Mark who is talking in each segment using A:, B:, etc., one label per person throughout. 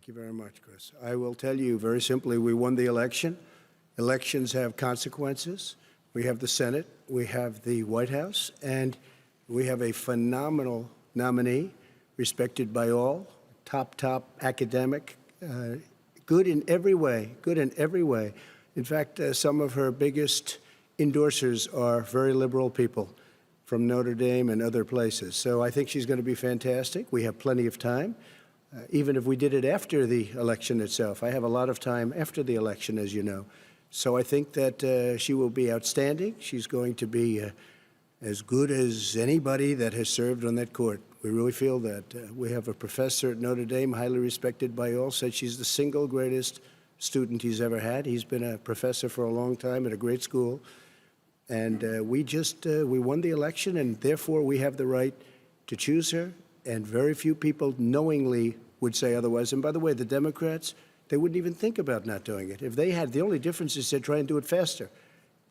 A: Thank you very much, Chris. I will tell you very simply, we won the election. Elections have consequences. We have the Senate, we have the White House, and we have a phenomenal nominee, respected by all, top academic, good in every way, In fact, some of her biggest endorsers are very liberal people from Notre Dame and other places. So I think she's going to be fantastic. We have plenty of time, even if we did it after the election itself. I have a lot of time after the election, as you know. So I think that she will be outstanding. She's going to be as good as anybody that has served on that court. We really feel that. We have a professor at Notre Dame, highly respected by all, said she's the single greatest student he's ever had. He's been a professor for a long time at a great school. And we won the election, and therefore we have the right to choose her. And very few people knowingly would say otherwise. And by the way, the Democrats, they wouldn't even think about not doing it. If they had, the only difference is they'd try and do it faster.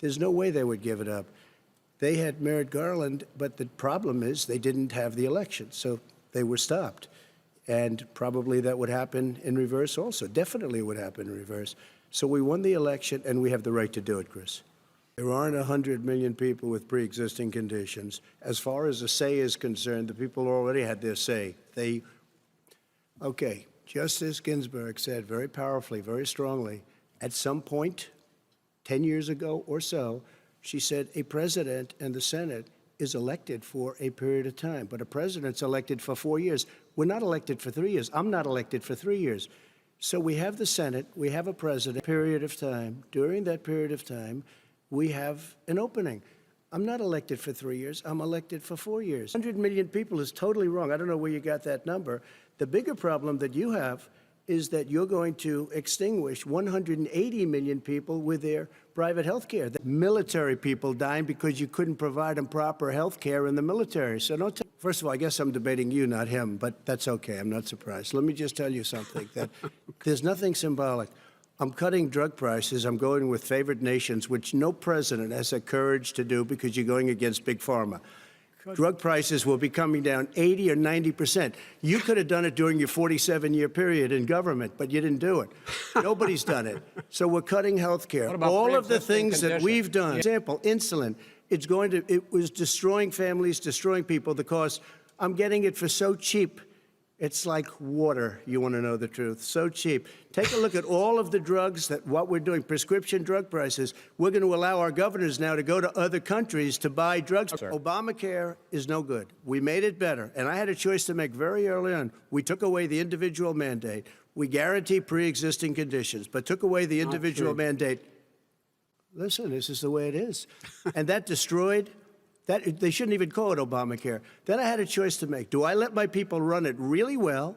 A: There's no way they would give it up. They had Merrick Garland, but the problem is they didn't have the election, so they were stopped. And probably that would happen in reverse also. Definitely would happen in reverse. So we won the election, and we have the right to do it, Chris. There aren't 100 million people with pre-existing conditions. As far as a say is concerned, the people already had their say. Okay, Justice Ginsburg said very powerfully, very strongly, at some point, 10 years ago or so, she said a president and the Senate is elected for a period of time, but a president's elected for 4 years. We're not elected for 3 years. I'm not elected for 3 years. So we have the Senate, we have a president, period of time. During that period of time, we have an opening. I'm not elected for 3 years. I'm elected for 4 years. 100 million people is totally wrong. I don't know where you got that number. The bigger problem that you have is that you're going to extinguish 180 million people with their private health care. The military people dying because you couldn't provide them proper health care in the military. So don't first of all, I guess I'm debating you, not him, but that's okay. I'm not surprised. Let me just tell you something, that there's nothing symbolic. I'm cutting drug prices. I'm going with favored nations, which no president has the courage to do because you're going against Big Pharma. Drug prices will be coming down 80 or 90%. You could have done it during your 47-year period in government, but you didn't do it. Nobody's done it. So we're cutting health care. All of the things that we've done. For example, insulin. It was destroying families, destroying people. The cost, I'm getting it for so cheap. It's like water, you want to know the truth. So cheap. Take a look at all of the drugs what we're doing, prescription drug prices. We're going to allow our governors now to go to other countries to buy drugs. Okay. Obamacare is no good. We made it better. And I had a choice to make very early on. We took away the individual mandate. We guarantee pre-existing conditions, but took away the individual mandate. Listen, this is the way it is. And that destroyed that. They shouldn't even call it Obamacare. Then I had a choice to make. Do I let my people run it really well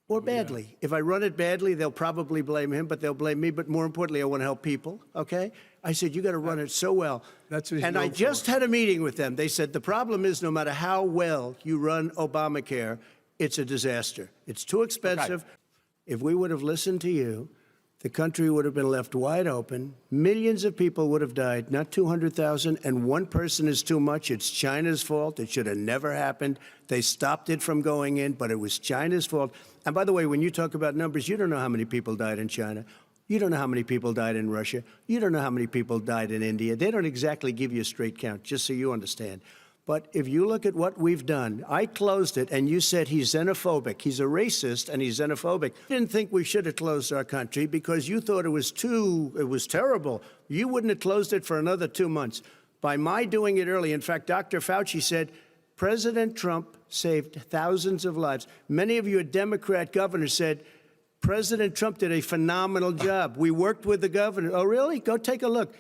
A: or badly? Yeah. If I run it badly, they'll probably blame him, but they'll blame me. But more importantly, I want to help people, okay? I said, you got to run it so well. That's what and I just had a meeting with them. They said, the problem is no matter how well you run Obamacare, it's a disaster. It's too expensive. Okay. If we would have listened to you, the country would have been left wide open. Millions of people would have died, not 200,000, and one person is too much. It's China's fault. It should have never happened. They stopped it from going in, but it was China's fault. And by the way, when you talk about numbers, you don't know how many people died in China. You don't know how many people died in Russia. You don't know how many people died in India. They don't exactly give you a straight count, just so you understand. But if you look at what we've done, I closed it, and you said he's xenophobic. He's a racist, and he's xenophobic. You didn't think we should have closed our country because you thought it was terrible. You wouldn't have closed it for another 2 months. By my doing it early, in fact, Dr. Fauci said, President Trump saved thousands of lives. Many of your Democrat governors said, President Trump did a phenomenal job. We worked with the governor. Oh, really? Go take a look.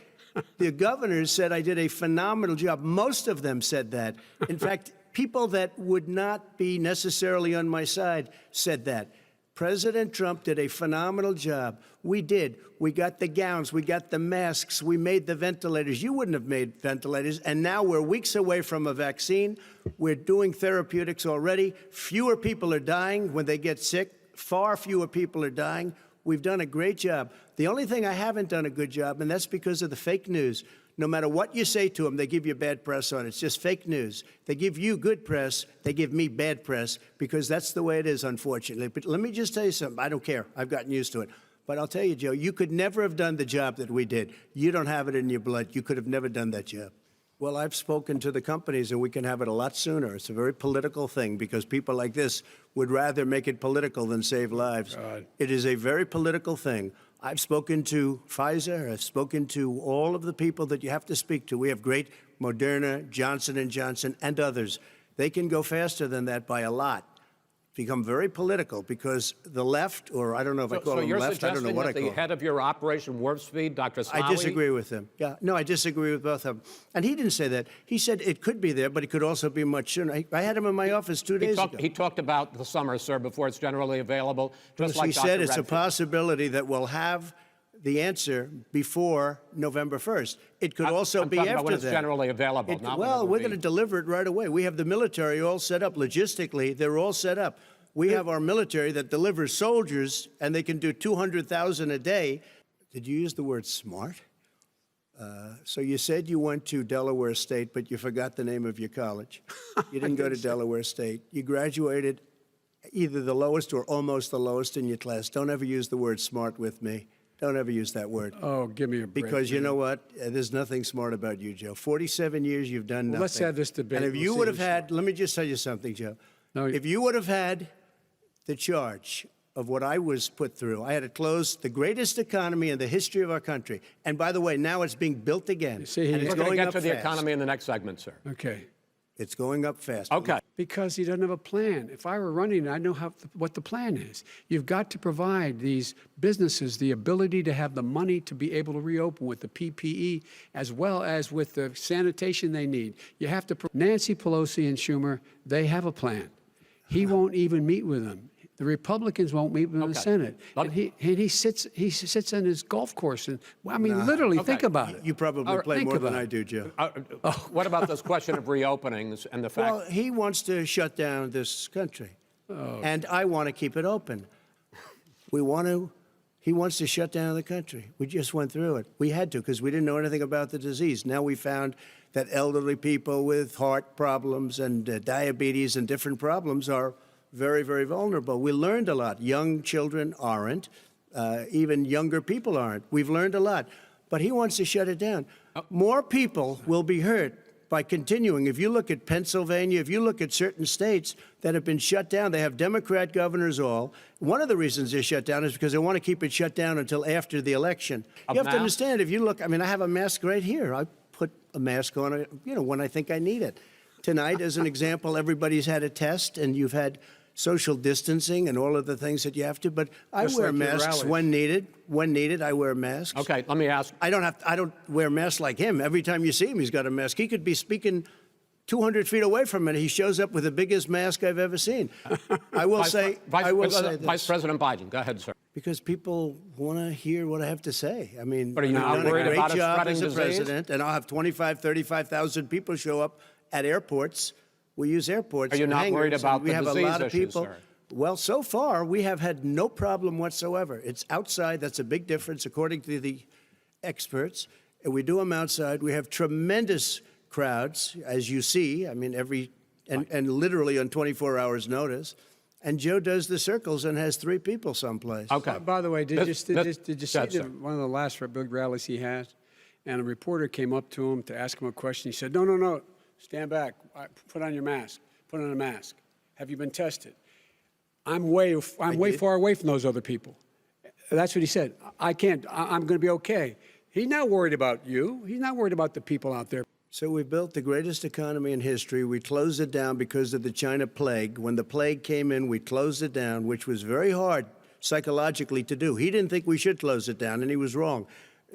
A: The governors said I did a phenomenal job. Most of them said that. In fact, people that would not be necessarily on my side said that. President Trump did a phenomenal job. We did. We got the gowns. We got the masks. We made the ventilators. You wouldn't have made ventilators. And now we're weeks away from a vaccine. We're doing therapeutics already. Fewer people are dying when they get sick. Far fewer people are dying. We've done a great job. The only thing I haven't done a good job, and that's because of the fake news. No matter what you say to them, they give you bad press on it. It's just fake news. They give you good press. They give me bad press because that's the way it is, unfortunately. But let me just tell you something. I don't care. I've gotten used to it. But I'll tell you, Joe, you could never have done the job that we did. You don't have it in your blood. You could have never done that job. Well, I've spoken to the companies, and we can have it a lot sooner. It's a very political thing because people like this would rather make it political than save lives.
B: God.
A: It is a very political thing. I've spoken to Pfizer. I've spoken to all of the people that you have to speak to. We have great Moderna, Johnson & Johnson, and others. They can go faster than that by a lot. Become very political because the left, or I don't know if I call them left, I don't know what I call them.
C: So you're suggesting that the head of your Operation Warp Speed, Dr. Slawi?
A: I disagree with him. Yeah, no, I disagree with both of them. And he didn't say that. He said it could be there, but it could also be much sooner. I had him in my office 2 days ago.
C: He talked about the summer, sir, before it's generally available. Just like
A: he said it's a possibility that we'll have the answer before November 1st. It could also be after that.
C: When it's generally available.
A: Well, we're going to deliver it right away. We have the military all set up. Logistically, they're all set up. We have our military that delivers soldiers, and they can do 200,000 a day. Did you use the word smart? So you said you went to Delaware State, but you forgot the name of your college. You didn't go to Delaware State. You graduated either the lowest or almost the lowest in your class. Don't ever use the word smart with me. Don't ever use that word.
B: Oh, give me a break.
A: Because you know what? There's nothing smart about you, Joe. 47 years, you've done nothing.
B: Let's have this debate.
A: And if you would have had, let me just tell you something, Joe.
B: No,
A: if you would have had the charge of what I was put through, I had to close the greatest economy in the history of our country. And by the way, now it's being built again.
B: See,
A: and it's
C: we're going to
A: going
C: get
A: up
C: to the
A: fast.
C: economy in the next segment, sir.
B: Okay.
A: It's going up fast.
C: Okay.
B: Because he doesn't have a plan. If I were running, I know what the plan is. You've got to provide these businesses the ability to have the money to be able to reopen with the PPE as well as with the sanitation they need. You have to. Nancy Pelosi and Schumer, they have a plan. He won't even meet with them. The Republicans won't meet with him in the Senate. And he sits on his golf course. And I mean, literally, think about it.
A: You probably play more than I do, Joe.
C: What about this question of reopenings and the fact?
A: Well, he wants to shut down this country. And I want to keep it open. He wants to shut down the country. We just went through it. We had to because we didn't know anything about the disease. Now we found that elderly people with heart problems and diabetes and different problems are very, very vulnerable. We learned a lot. Young children aren't. Even younger people aren't. We've learned a lot. But he wants to shut it down. More people will be hurt by continuing. If you look at Pennsylvania, if you look at certain states that have been shut down, they have Democrat governors all. One of the reasons they're shut down is because they want to keep it shut down until after the election. You have to understand, if you look, I mean, I have a mask right here. I put a mask on, when I think I need it. Tonight, as an example, everybody's had a test, and you've had social distancing and all of the things that you have to, but I wear masks when needed. When needed, I wear masks.
C: Okay, let me ask.
A: I don't wear masks like him. Every time you see him, he's got a mask. He could be speaking 200 feet away from it. He shows up with the biggest mask I've ever seen. I will say this.
C: Vice President Biden, go ahead, sir.
A: Because people want to hear what I have to say. I mean,
C: but are you not worried about it spreading disease?
A: President, and I'll have 35,000 people show up at airports. We use airports.
C: Are you not worried about the disease
A: We have a lot of
C: issues,
A: people.
C: sir?
A: Well, so far, we have had no problem whatsoever. It's outside. That's a big difference, according to the experts. And we do them outside. We have tremendous crowds, as you see. I mean, and literally on 24 hours' notice. And Joe does the circles and has 3 people someplace.
B: Okay. By the way, did you see one of the last big rallies he had? And a reporter came up to him to ask him a question. He said, no, stand back. Put on your mask. Put on a mask. Have you been tested? I'm way far away from those other people. That's what he said. I can't. I'm going to be okay. He's not worried about you. He's not worried about the people out there.
A: So we built the greatest economy in history. We closed it down because of the China plague. When the plague came in, we closed it down, which was very hard psychologically to do. He didn't think we should close it down, and he was wrong.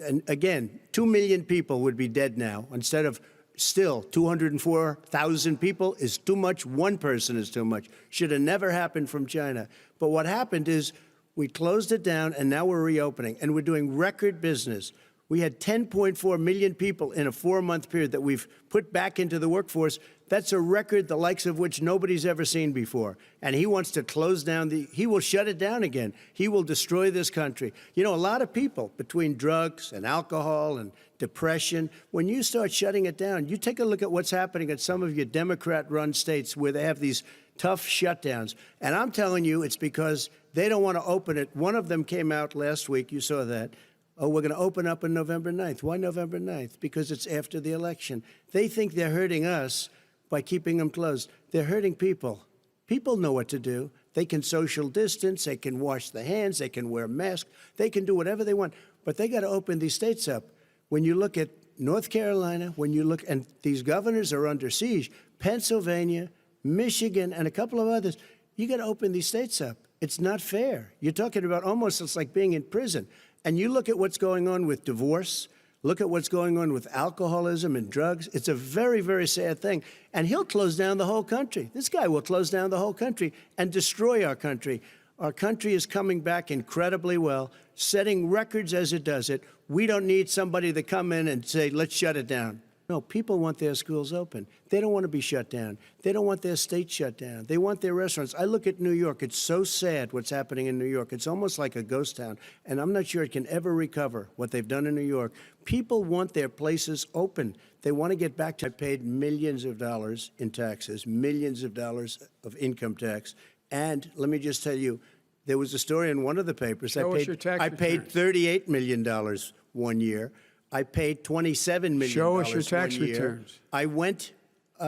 A: And again, 2 million people would be dead now instead of still 204,000 people is too much. One person is too much. Should have never happened from China. But what happened is we closed it down, and now we're reopening, and we're doing record business. We had 10.4 million people in a 4-month period that we've put back into the workforce That's a record the likes of which nobody's ever seen before. And he wants to close down he will shut it down again. He will destroy this country. You know, a lot of people, between drugs and alcohol and depression, when you start shutting it down, you take a look at what's happening at some of your Democrat-run states where they have these tough shutdowns. And I'm telling you, it's because they don't want to open it. One of them came out last week. You saw that. Oh, we're going to open up on November 9th. Why November 9th? Because it's after the election. They think they're hurting us by keeping them closed. They're hurting people. People know what to do. They can social distance. They can wash their hands. They can wear masks. They can do whatever they want. But they got to open these states up. When you look at North Carolina, when you look, and these governors are under siege, Pennsylvania, Michigan, and a couple of others, you got to open these states up. It's not fair. You're talking about almost it's like being in prison. And you look at what's going on with divorce, look at what's going on with alcoholism and drugs. It's a very, very sad thing. And he'll close down the whole country. This guy will close down the whole country and destroy our country. Our country is coming back incredibly well, setting records as it does it. We don't need somebody to come in and say, let's shut it down. No, people want their schools open. They don't want to be shut down. They don't want their state shut down. They want their restaurants. I look at New York. It's so sad what's happening in New York. It's almost like a ghost town. And I'm not sure it can ever recover what they've done in New York. People want their places open. They want to get back to. I paid millions of dollars in taxes, millions of dollars of income tax. And let me just tell you, there was a story in one of the papers.
B: Show us your tax
A: I paid
B: returns.
A: $38 million one year. I paid $27 million.
B: Show us your tax
A: 1 year.
B: returns.
A: I went,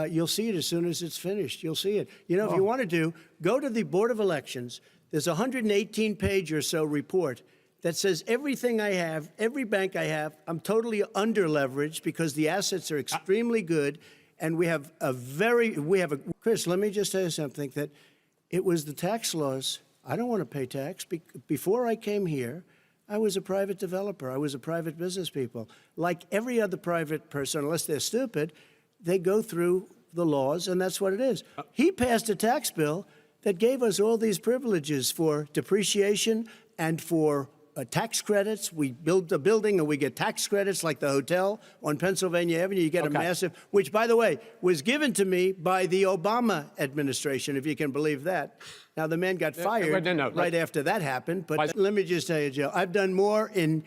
A: you'll see it as soon as it's finished. You'll see it. You know, if you want to do, go to the Board of Elections. There's a 118-page or so report that says everything I have, every bank I have, I'm totally under-leveraged because the assets are extremely good. And we have Chris, let me just tell you something, that it was the tax laws. I don't want to pay tax. Before I came here, I was a private developer. I was a private business people. Like every other private person, unless they're stupid, they go through the laws, and that's what it is. He passed a tax bill that gave us all these privileges for depreciation and for tax credits. We build a building and we get tax credits like the hotel on Pennsylvania Avenue. You get a massive, which, by the way, was given to me by the Obama administration, if you can believe that. Now, the man got fired right after that happened. But let me just tell you, Joe, I've done more in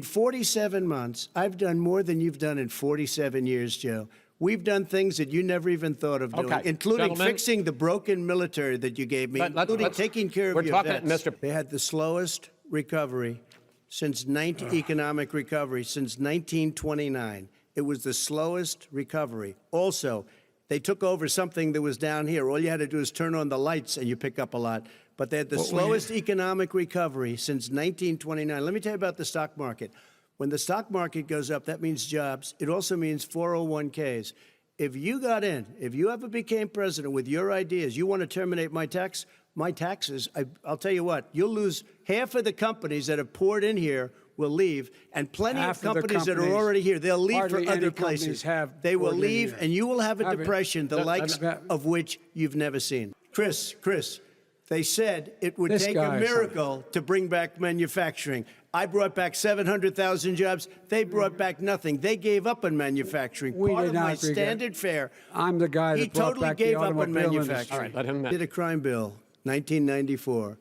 A: 47 months. I've done more than you've done in 47 years, Joe. We've done things that you never even thought of doing, including fixing the broken military that you gave me, including taking care of your vets. They had the slowest recovery since economic recovery since 1929. It was the slowest recovery. Also, they took over something that was down here. All you had to do is turn on the lights and you pick up a lot. But they had the slowest economic recovery since 1929. Let me tell you about the stock market. When the stock market goes up, that means jobs. It also means 401ks. If you got in, if you ever became president with your ideas, you want to terminate my taxes, I'll tell you what, you'll lose half of the companies that have poured in here will leave, and plenty of companies that are already here, they'll leave for other places. They will leave, and you will have a depression, the likes of which you've never seen. Chris, they said it would take a miracle to bring back manufacturing. I brought back 700,000 jobs. They brought back nothing. They gave up on manufacturing. Part of my standard fare.
B: I'm the guy that brought back the automobile industry.
A: All right, let him did a crime bill, 1994,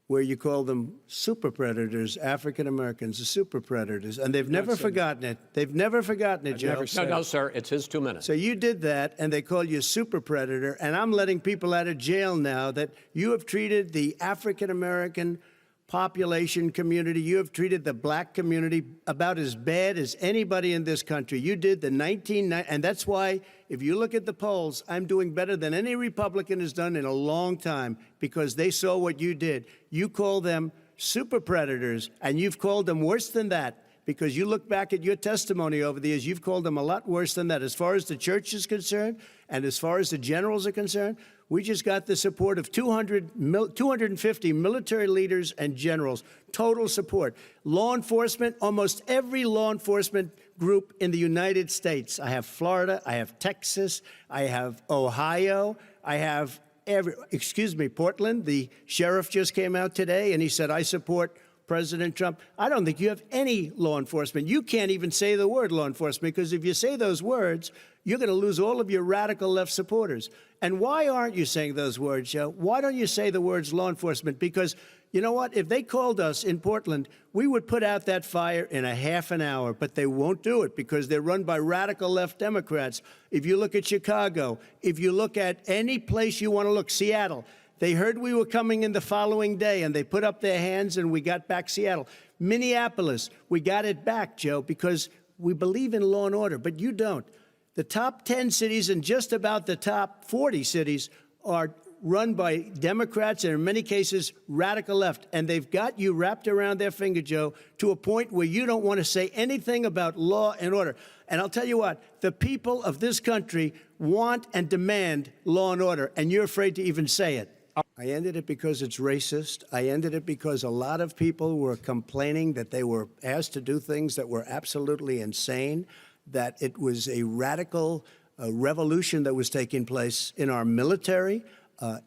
A: where you call them super predators, African Americans, the super predators, and they've never forgotten it. They've never forgotten it, Joe.
C: No, sir, it's his 2 minutes.
A: So you did that, and they call you a super predator, and I'm letting people out of jail now that you have treated the African American population community, you have treated the black community about as bad as anybody in this country. You did the 1990, and that's why, if you look at the polls, I'm doing better than any Republican has done in a long time, because they saw what you did. You call them super predators, and you've called them worse than that, because you look back at your testimony over the years, you've called them a lot worse than that. As far as the church is concerned, and as far as the generals are concerned, we just got the support of 250 military leaders and generals, total support. Law enforcement, almost every law enforcement group in the United States. I have Florida, I have Texas, I have Ohio, I have Portland. The sheriff just came out today and he said, I support President Trump. I don't think you have any law enforcement. You can't even say the word law enforcement, because if you say those words, you're going to lose all of your radical left supporters. And why aren't you saying those words, Joe? Why don't you say the words law enforcement? Because you know what? If they called us in Portland, we would put out that fire in a half an hour, but they won't do it because they're run by radical left Democrats. If you look at Chicago, if you look at any place you want to look, Seattle, they heard we were coming in the following day and they put up their hands and we got back Seattle. Minneapolis, we got it back, Joe, because we believe in law and order, but you don't. The top 10 cities and just about the top 40 cities are run by Democrats and in many cases radical left. And they've got you wrapped around their finger, Joe, to a point where you don't want to say anything about law and order. And I'll tell you what, the people of this country want and demand law and order, and you're afraid to even say it. I ended it because it's racist. I ended it because a lot of people were complaining that they were asked to do things that were absolutely insane, that it was a radical revolution that was taking place in our military,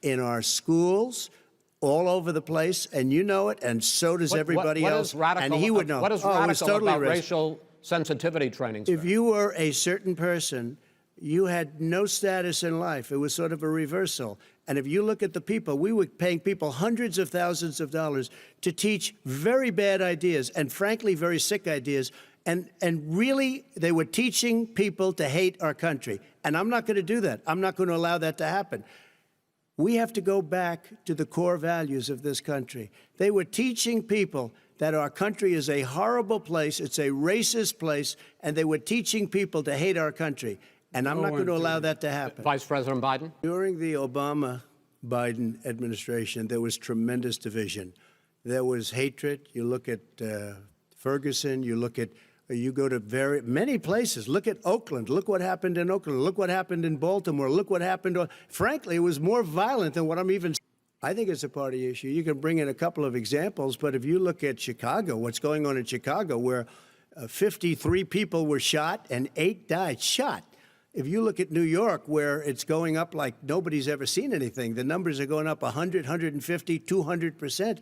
A: in our schools, all over the place, and you know it, and so does everybody else.
C: Radical,
A: and he would know.
C: What is radical totally about racial sensitivity training?
A: If you were a certain person, you had no status in life. It was sort of a reversal. And if you look at the people, we were paying people hundreds of thousands of dollars to teach very bad ideas and, frankly, very sick ideas. And really, they were teaching people to hate our country. And I'm not going to do that. I'm not going to allow that to happen. We have to go back to the core values of this country. They were teaching people that our country is a horrible place, it's a racist place, and they were teaching people to hate our country. And I'm not going to allow that to happen.
C: Vice President Biden?
A: During the Obama-Biden administration, there was tremendous division. There was hatred. You look at Ferguson, you go to many places. Look at Oakland. Look what happened in Oakland. Look what happened in Baltimore. Look what happened. Frankly, it was more violent than what I'm even. I think it's a party issue. You can bring in a couple of examples, but if you look at Chicago, what's going on in Chicago, where 53 people were shot and 8 died, shot. If you look at New York, where it's going up like nobody's ever seen anything, the numbers are going up 100, 150, 200%.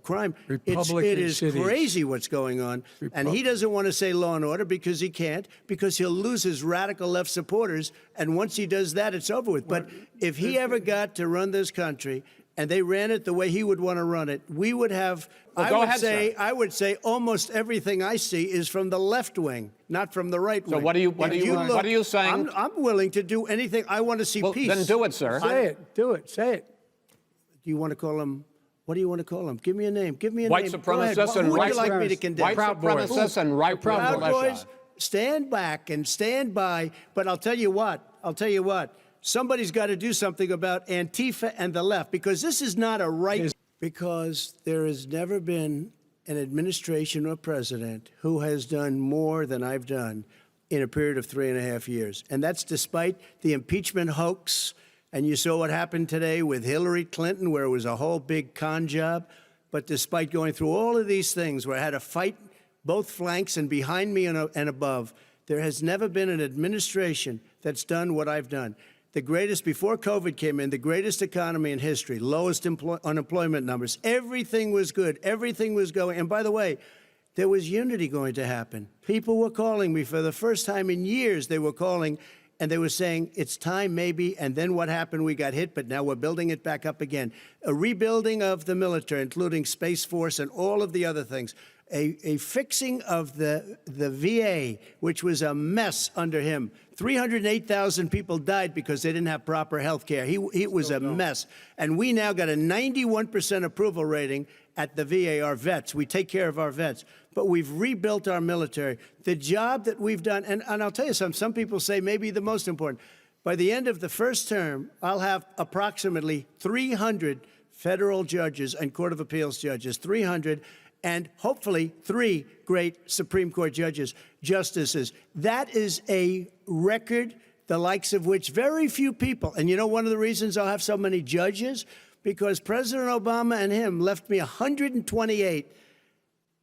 A: Crime. It is crazy what's going on. And he doesn't want to say law and order because he can't, because he'll lose his radical left supporters. And once he does that, it's over with. But if he ever got to run this country and they ran it the way he would want to run it, we would have, I would say almost everything I see is from the left wing, not from the right wing.
C: So what are you saying?
A: I'm willing to do anything. I want to see peace.
C: Then do it, sir.
B: Say it. Do it. Say it.
A: Do you want to call him? What do you want to call them? Give me a name. Give me a
C: white
A: name.
C: Supremacists and
A: Who would you like me to condemn?
C: White supremacists and right
A: Proud Boys, stand back and stand by. But I'll tell you what. Somebody's got to do something about Antifa and the left, because this is not a right. Because there has never been an administration or president who has done more than I've done in a period of 3.5 years. And that's despite the impeachment hoax. And you saw what happened today with Hillary Clinton, where it was a whole big con job. But despite going through all of these things, where I had to fight both flanks and behind me and above, there has never been an administration that's done what I've done. The greatest, before COVID came in, the greatest economy in history, lowest unemployment numbers. Everything was good. Everything was going. And by the way, there was unity going to happen. People were calling me for the first time in years. They were calling. And they were saying, it's time maybe, and then what happened? We got hit, but now we're building it back up again. A rebuilding of the military, including Space Force and all of the other things. A fixing of the VA, which was a mess under him. 308,000 people died because they didn't have proper health care. It was a mess. And we now got a 91% approval rating at the VA, our vets. We take care of our vets. But we've rebuilt our military. The job that we've done, and I'll tell you something, some people say maybe the most important. By the end of the first term, I'll have approximately 300 federal judges and Court of Appeals judges, 300, and hopefully 3 great Supreme Court justices. That is a record, the likes of which very few people, and you know one of the reasons I'll have so many judges? Because President Obama and him left me 128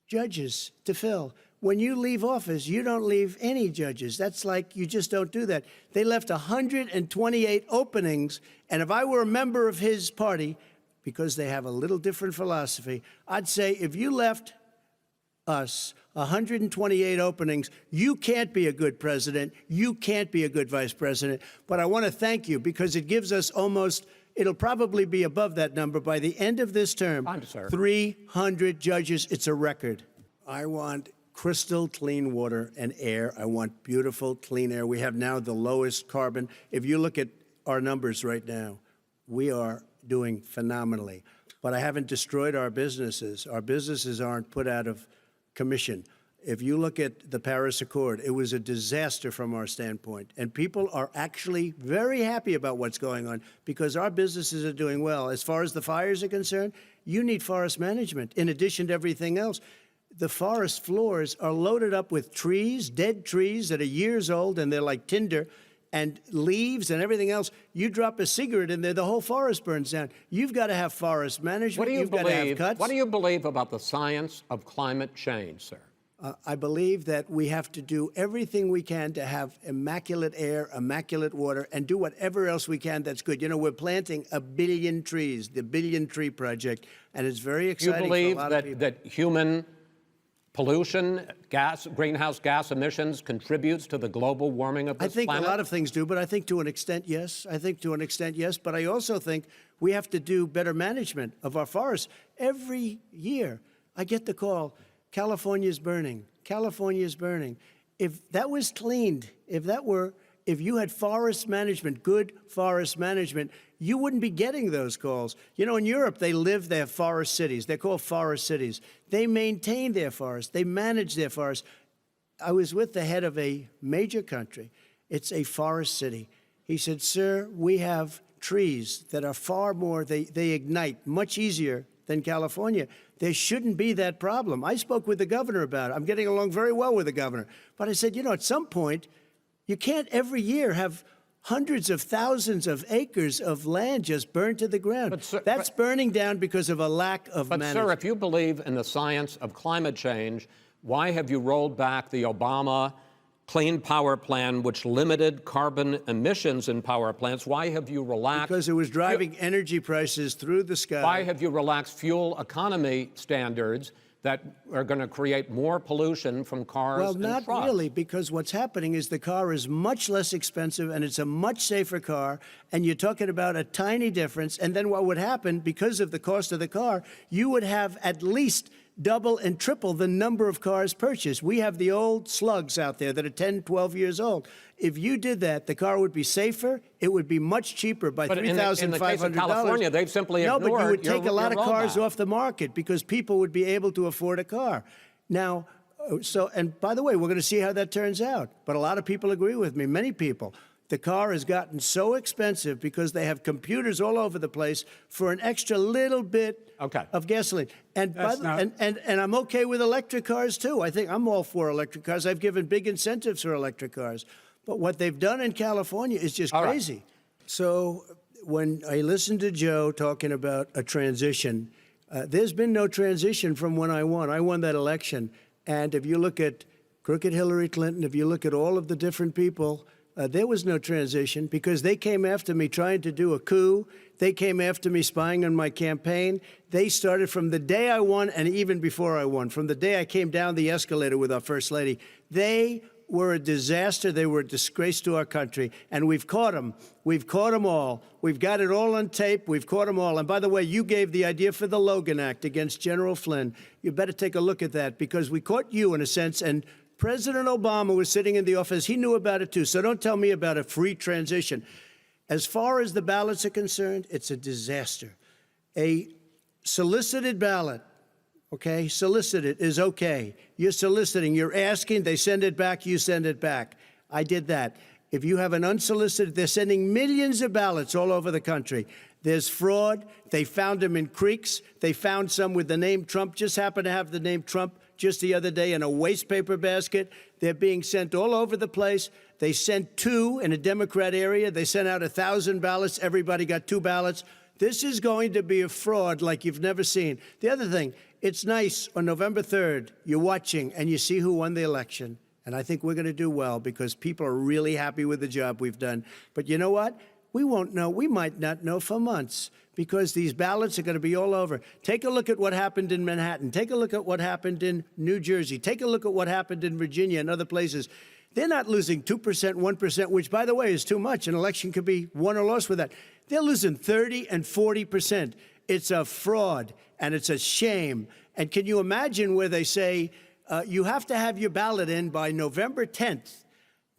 A: judges to fill. When you leave office, you don't leave any judges. That's like, you just don't do that. They left 128 openings, and if I were a member of his party, because they have a little different philosophy, I'd say if you left us 128 openings. You can't be a good president. You can't be a good vice president. But I want to thank you because it gives us almost, it'll probably be above that number by the end of this term. 300 judges. It's a record. I want crystal clean water and air. I want beautiful, clean air. We have now the lowest carbon. If you look at our numbers right now, we are doing phenomenally. But I haven't destroyed our businesses. Our businesses aren't put out of commission. If you look at the Paris Accord, it was a disaster from our standpoint. And people are actually very happy about what's going on because our businesses are doing well. As far as the fires are concerned, you need forest management in addition to everything else. The forest floors are loaded up with trees, dead trees that are years old, and they're like tinder, and leaves and everything else. You drop a cigarette in there, the whole forest burns down. You've got to have forest management. You've got to have cuts.
C: What do you believe about the science of climate change, sir?
A: I believe that we have to do everything we can to have immaculate air, immaculate water, and do whatever else we can that's good. You know, we're planting 1 billion trees, the Billion Tree Project, and it's very exciting for a lot of people.
C: You believe that human pollution, greenhouse gas emissions contributes to the global warming of this planet?
A: I think a lot of things do, but I think to an extent, yes. I think to an extent, yes. But I also think we have to do better management of our forests. Every year, I get the call, California's burning. California's burning. If that was cleaned, if you had forest management, good forest management, you wouldn't be getting those calls. You know, in Europe, they have forest cities. They're called forest cities. They maintain their forests. They manage their forests. I was with the head of a major country. It's a forest city. He said, sir, we have trees that are far more, they ignite much easier than California. There shouldn't be that problem. I spoke with the governor about it. I'm getting along very well with the governor. But I said, you know, at some point, you can't every year have hundreds of thousands of acres of land just burned to the ground. That's burning down because of a lack of management.
C: But, sir, if you believe in the science of climate change, why have you rolled back the Obama Clean Power Plan, which limited carbon emissions in power plants? Why have you relaxed?
A: Because it was driving energy prices through the sky.
C: Why have you relaxed fuel economy standards that are going to create more pollution from cars and trucks?
A: Well, not really, because what's happening is the car is much less expensive and it's a much safer car, and you're talking about a tiny difference. And then what would happen, because of the cost of the car, you would have at least double and triple the number of cars purchased. We have the old slugs out there that are 10, 12 years old. If you did that, the car would be safer. It would be much cheaper by $3,500.
C: In the case of California, they've simply ignored
A: No, but you would take a lot of cars
C: rollback
A: off the market because people would be able to afford a car. Now, and by the way, we're going to see how that turns out. But a lot of people agree with me, many people. The car has gotten so expensive because they have computers all over the place for an extra little bit of gasoline. And I'm okay with electric cars, too. I think I'm all for electric cars. I've given big incentives for electric cars. But what they've done in California is just crazy.
C: Right.
A: So when I listened to Joe talking about a transition, there's been no transition from when I won. I won that election. And if you look at crooked Hillary Clinton, if you look at all of the different people, there was no transition because they came after me trying to do a coup. They came after me spying on my campaign. They started from the day I won and even before I won, from the day I came down the escalator with our First Lady. They were a disaster. They were a disgrace to our country. And we've caught them. We've caught them all. We've got it all on tape. We've caught them all. And by the way, you gave the idea for the Logan Act against General Flynn. You better take a look at that because we caught you in a sense. And President Obama was sitting in the office. He knew about it, too. So don't tell me about a free transition. As far as the ballots are concerned, it's a disaster. A solicited ballot, okay, solicited is okay. You're soliciting, you're asking, they send it back, you send it back. I did that. If you have an unsolicited, they're sending millions of ballots all over the country. There's fraud. They found them in creeks. They found some with the name Trump, just happened to have the name Trump just the other day in a waste paper basket. They're being sent all over the place. They sent 2 in a Democrat area. They sent out 1,000 ballots. Everybody got 2 ballots. This is going to be a fraud like you've never seen. The other thing, it's nice on November 3rd, you're watching and you see who won the election. And I think we're going to do well because people are really happy with the job we've done. But you know what? we won't know. We might not know for months because these ballots are going to be all over. Take a look at what happened in Manhattan. Take a look at what happened in New Jersey. Take a look at what happened in Virginia and other places. They're not losing 2%, 1%, which, by the way, is too much. An election could be won or lost with that. They're losing 30 and 40%. It's a fraud, and it's a shame. And can you imagine where they say you have to have your ballot in by November 10th?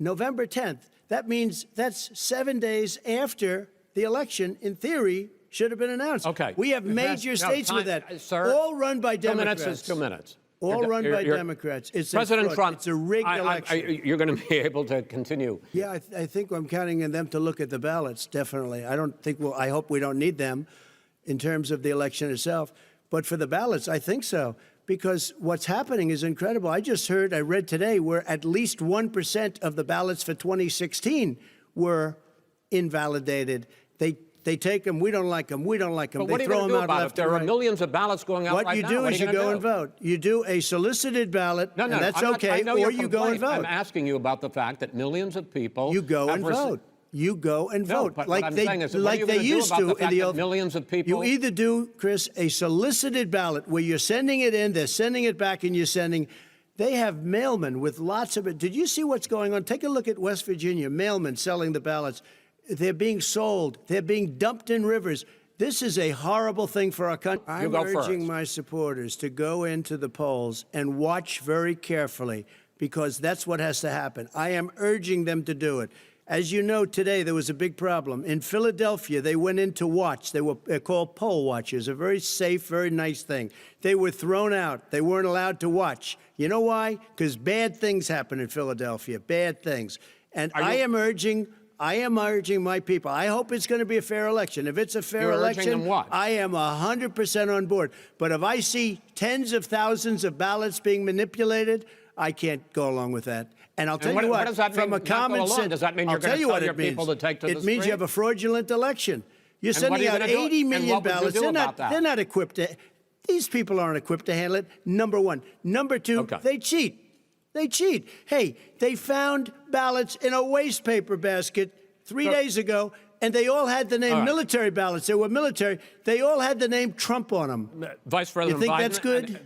A: November 10th. That means that's 7 days after the election, in theory, should have been announced.
C: Okay.
A: We have major states with that,
C: sir,
A: all run by Democrats.
C: 2 minutes is 2 minutes.
A: All run by Democrats. It's
C: President
A: a fraud.
C: Trump,
A: It's a rigged election.
C: you're going to be able to continue.
A: Yeah, I think I'm counting on them to look at the ballots, definitely. I don't think I hope we don't need them in terms of the election itself. But for the ballots, I think so, because what's happening is incredible. I read today where at least 1% of the ballots for 2016 were invalidated. They take them, we don't like them, we don't like them.
C: But what are
A: They
C: you
A: throw
C: going to
A: them
C: do
A: out
C: about it?
A: left
C: There
A: and
C: are
A: right.
C: millions of ballots going out
A: What
C: right
A: you
C: now.
A: do
C: What
A: is
C: are
A: you
C: gonna
A: go
C: do?
A: and vote. You do a solicited ballot,
C: No,
A: and that's
C: I'm not-
A: okay,
C: I know your
A: or you go and
C: complaint.
A: vote.
C: I'm asking you about the fact that millions of people
A: You go
C: have
A: and
C: rece-
A: vote. You go and
C: No,
A: vote,
C: but
A: like
C: what I'm
A: they
C: saying is, what are you
A: they
C: gonna do
A: used
C: about
A: to
C: the
A: in
C: fact
A: the
C: that
A: old.
C: millions of people?
A: You either do, Chris, a solicited ballot where you're sending it in, they're sending it back, and you're sending. They have mailmen with lots of it. Did you see what's going on? Take a look at West Virginia. Mailmen selling the ballots. They're being sold. They're being dumped in rivers. This is a horrible thing for our country. I'm
C: go
A: urging
C: first.
A: my supporters to go into the polls and watch very carefully, because that's what has to happen. I am urging them to do it. As you know, today there was a big problem. In Philadelphia, they went in to watch. They're called poll watchers, a very safe, very nice thing. They were thrown out. They weren't allowed to watch. You know why? Because bad things happen in Philadelphia, bad things. And I am urging my people. I hope it's going to be a fair election. If it's a fair
C: You're urging
A: election,
C: them what?
A: I am 100% on board. But if I see tens of thousands of ballots being manipulated, I can't go along with that. And I'll tell
C: what-
A: you
C: what
A: what,
C: does that
A: from
C: mean,
A: a
C: not go
A: common
C: along?
A: sense,
C: Does that mean
A: I'll
C: you're gonna
A: tell you
C: tell
A: what
C: your
A: it means.
C: people to take to the
A: It means you
C: street?
A: have a fraudulent election. You're
C: And what are
A: sending
C: you
A: out
C: gonna do?
A: 80
C: And
A: million
C: what would you
A: ballots.
C: do
A: They're
C: about that?
A: not equipped to. These people aren't equipped to handle it. Number one. Number two,
C: Okay.
A: they cheat. They cheat. Hey, they found ballots in a waste paper basket 3 days ago, and they all had the name
C: All right.
A: military ballots. They were military. They all had the name Trump on them.
C: Vice
A: You
C: President
A: think
C: Biden,
A: that's good?